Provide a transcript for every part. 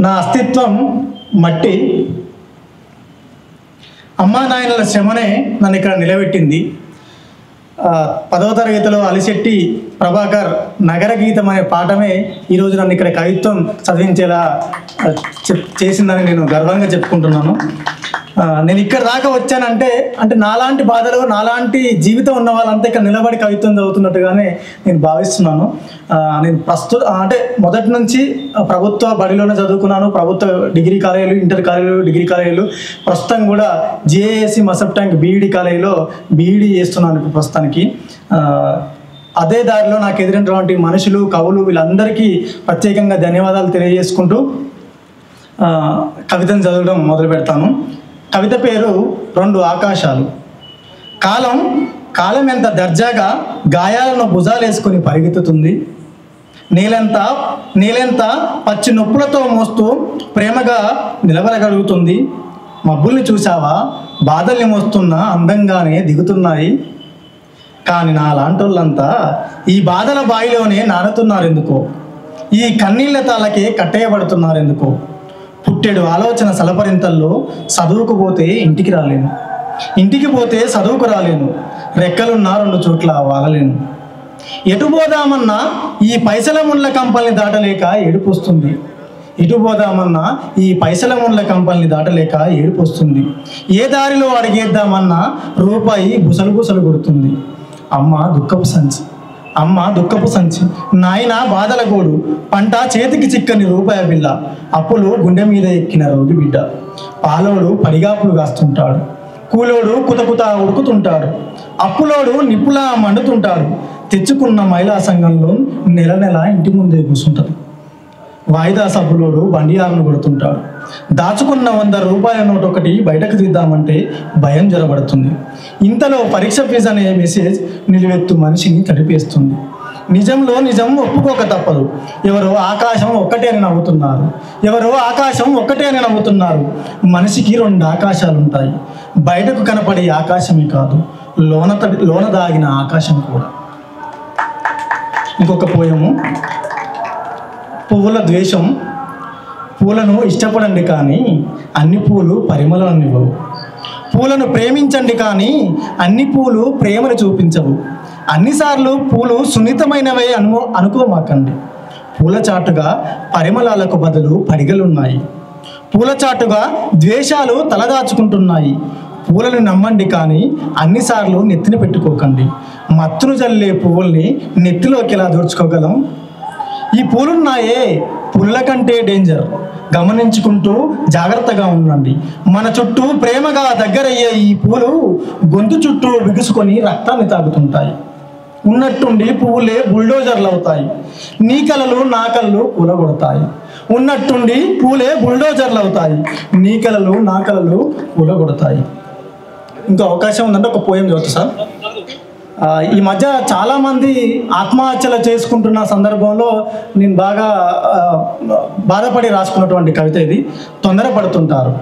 నా అస్తిత్వం మట్టి, అమ్మా నాయనల శ్రమనే నన్ను ఇక్కడ నిలబెట్టింది. 10వ తరగతిలో అలిశెట్టి ప్రభాకర్ నగర గీతం అనే పాఠమే ఈరోజు నన్ను ఇక్కడ కవిత్వం చదివించేలా చేసిందని నేను గర్వంగా చెప్పుకుంటున్నాను. నేను ఇక్కడ దాకా వచ్చానంటే నాలాంటి బాధలు, నాలాంటి జీవితం ఉన్న వాళ్ళంతా ఇక్కడ నిలబడి కవిత్వం చదువుతున్నట్టుగానే నేను భావిస్తున్నాను. నేను మొదటి నుంచి ప్రభుత్వ బడిలోనే చదువుకున్నాను. ప్రభుత్వ డిగ్రీ కాలేజీలు, ఇంటర్ కాలేజీలు, డిగ్రీ కాలేజీలు, ప్రస్తుతం కూడా జేఏసి మసబ్ ట్యాంక్ బీఈడి కాలేజీలో బీఈడి చేస్తున్నాను ప్రస్తుతానికి. అదే దారిలో నాకు ఎదురైనటువంటి మనుషులు, కవులు, వీళ్ళందరికీ ప్రత్యేకంగా ధన్యవాదాలు తెలియజేసుకుంటూ కవితను చదవడం మొదలు పెడతాను. కవిత పేరు 2 ఆకాశాలు. కాలం ఎంత దర్జాగా గాయాలను భుజాలేసుకొని పరిగెత్తుతుంది. నేలెంత పచ్చి నొప్పులతో మోస్తూ ప్రేమగా నిలబడగలుగుతుంది. మబ్బుల్ని చూసావా, బాధల్ని మోస్తున్నా అందంగానే దిగుతున్నాయి. కానీ నా లాంటోళ్ళంతా ఈ బాధల బాయిలోనే నానుతున్నారు ఎందుకో, ఈ కన్నీళ్ల తాళకే కట్టేయబడుతున్నారు ఎందుకో. పుట్టెడు ఆలోచన సలపరింతల్లో చదువుకు పోతే ఇంటికి రాలేను, ఇంటికి పోతే చదువుకు రాలేను, రెక్కలున్న 2 చోట్ల వాలలేను. ఎటు పోదామన్నా ఈ పైసల ముళ్ళ కంపల్ని దాటలేక ఏడుపు వస్తుంది. ఎటు పోదామన్నా ఈ పైసల ముళ్ళ కంపల్ని దాటలేక ఏడుపు వస్తుంది. ఏ దారిలో అడిగేద్దామన్నా రూపాయి బుసలు కొడుతుంది. అమ్మ దుఃఖపు సంచి, నాయన బాధల గోడు, పంట చేతికి చిక్కని రూపాయి బిల్ల, అప్పులు గుండె మీద ఎక్కిన రోగి బిడ్డ. పాలోడు పడిగాపులు కాస్తుంటాడు, కూలోడు కుతకుత ఉడుకుతుంటాడు, అప్పులోడు నిప్పులా మండుతుంటాడు. తెచ్చుకున్న మహిళా సంఘంలో నెల ఇంటి ముందే కూర్చుంటాడు. వాయిదా సబ్బులోడు బండియాలను కొడుతుంటాడు. దాచుకున్న 100 రూపాయల నోట్ ఒకటి బయటకు తీద్దామంటే భయం జ్వరబడుతుంది. ఇంతలో పరీక్ష ఫీజు అనే మెసేజ్ నిలువెత్తు మనిషిని తడిపేస్తుంది. నిజం ఒప్పుకోక తప్పదు. ఎవరో ఆకాశం ఒక్కటే అని నవ్వుతున్నారు. మనిషికి 2 ఆకాశాలు ఉంటాయి. బయటకు కనపడే ఆకాశమే కాదు, లోన దాగిన ఆకాశం కూడా. ఇంకొక పోయము. పువ్వుల ద్వేషం. పూలను ఇష్టపడండి కానీ అన్ని పూలు పరిమళాన్ని ఇవ్వవు. పూలను ప్రేమించండి కానీ అన్ని పూలు ప్రేమను చూపించవు. అన్నిసార్లు పూలు సున్నితమైనవే అనుకోమాకండి. పూల చాటుగా పరిమళాలకు బదులు పడిగలున్నాయి. పూల చాటుగా ద్వేషాలు తలదాచుకుంటున్నాయి. పూలను నమ్మండి కానీ అన్నిసార్లు నెత్తిన పెట్టుకోకండి. మత్తును జల్లే పువ్వుల్ని నెత్తిలోకి ఎలా దూర్చుకోగలం? ఈ పూలున్నాయే, పుల్ల కంటే డేంజర్. గమనించుకుంటూ జాగ్రత్తగా ఉండండి. మన చుట్టూ ప్రేమగా దగ్గరయ్యే ఈ పూలు గొంతు చుట్టూ బిగుసుకొని రక్తాన్ని తాగుతుంటాయి. ఉన్నట్టుండి పువ్వులే బుల్డోజర్లు అవుతాయి. నీ కలలు నా కలలు కూలగొడతాయి. ఉన్నట్టుండి పూలే బుల్డోజర్లు అవుతాయి. నీ కలలు నా కలలు కూలగొడతాయి. ఇంకో అవకాశం ఉందంటే ఒక పోయం చదువుతా సార్. ఈ మధ్య చాలామంది ఆత్మహత్యలు చేసుకుంటున్న సందర్భంలో నేను బాగా బాధపడి రాసుకున్నటువంటి కవిత ఇది. తొందరపడుతుంటారు.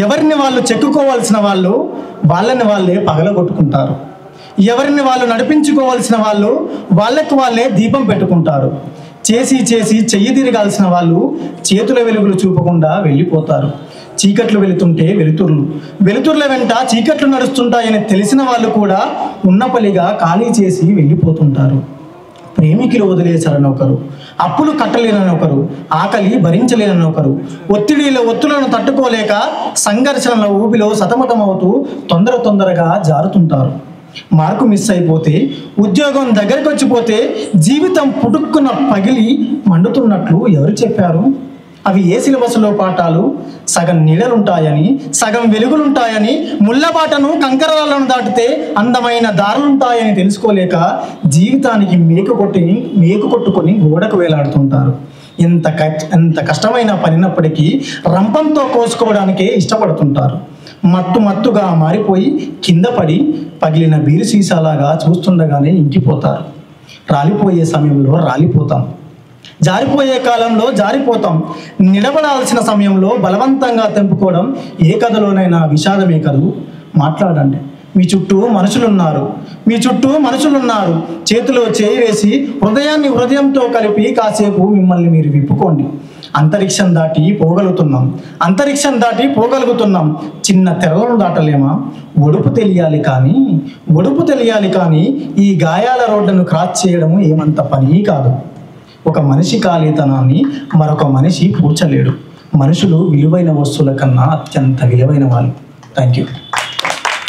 ఎవరిని వాళ్ళు చెక్కుకోవాల్సిన వాళ్ళు వాళ్ళని వాళ్ళే పగలగొట్టుకుంటారు. ఎవరిని వాళ్ళు నడిపించుకోవాల్సిన వాళ్ళు వాళ్ళకు వాళ్ళే దీపం పెట్టుకుంటారు. చేసి చెయ్యి తిరగాల్సిన వాళ్ళు చేతుల వెలుగులు చూపకుండా వెళ్ళిపోతారు. చీకట్లు వెళుతుంటే వెలుతుర్ల వెంట చీకట్లు నడుస్తుంటాయని తెలిసిన వాళ్ళు కూడా ఉన్నపలిగా ఖాళీ చేసి వెళ్ళిపోతుంటారు. ప్రేమికులు వదిలేశారని ఒకరు, అప్పులు కట్టలేనని ఒకరు, ఆకలి భరించలేనని ఒకరు, ఒత్తులను తట్టుకోలేక సంఘర్షణల ఊపిలో సతమతమవుతూ తొందరగా జారుతుంటారు. మార్కు మిస్ అయిపోతే, ఉద్యోగం దగ్గరికి వచ్చిపోతే జీవితం పుట్టుక్కున పగిలి మండుతున్నట్లు ఎవరు చెప్పారు? అవి ఏ సిలబస్లో పాఠాలు? సగం నీడలుంటాయని, సగం వెలుగులుంటాయని, ముళ్ళబాటను కంకరాలను దాటితే అందమైన దారులుంటాయని తెలుసుకోలేక జీవితానికి మేకు కొట్టుకొని గోడకు వేలాడుతుంటారు. ఎంత కష్టమైన పనినప్పటికీ రంపంతో కోసుకోవడానికే ఇష్టపడుతుంటారు. మత్తుగా మారిపోయి కింద పడి పగిలిన బీరు సీసాలాగా చూస్తుండగానే ఇంకిపోతారు. రాలిపోయే సమయంలో రాలిపోతాం, జారిపోయే కాలంలో జారిపోతాం. నిలబడాల్సిన సమయంలో బలవంతంగా తెంపుకోవడం ఏ కథలోనైనా విషాదమే కదూ. మాట్లాడండి, మీ చుట్టూ మనుషులున్నారు, మీ చుట్టూ మనుషులున్నారు. చేతిలో చేయి వేసి హృదయాన్ని హృదయంతో కలిపి కాసేపు మిమ్మల్ని మీరు విప్పుకోండి. అంతరిక్షం దాటి పోగలుగుతున్నాం, అంతరిక్షం దాటి పోగలుగుతున్నాం. చిన్న తెరలను దాటలేమా? ఒడుపు తెలియాలి కానీ ఈ గాయాల రోడ్లను క్రాస్ చేయడం ఏమంత పని కాదు. ఒక మనిషి ఖాళీతనాన్ని మరొక మనిషి పూడ్చలేడు. మనుషులు విలువైన వస్తువుల కన్నా అత్యంత విలువైన వాళ్ళు. Thank you.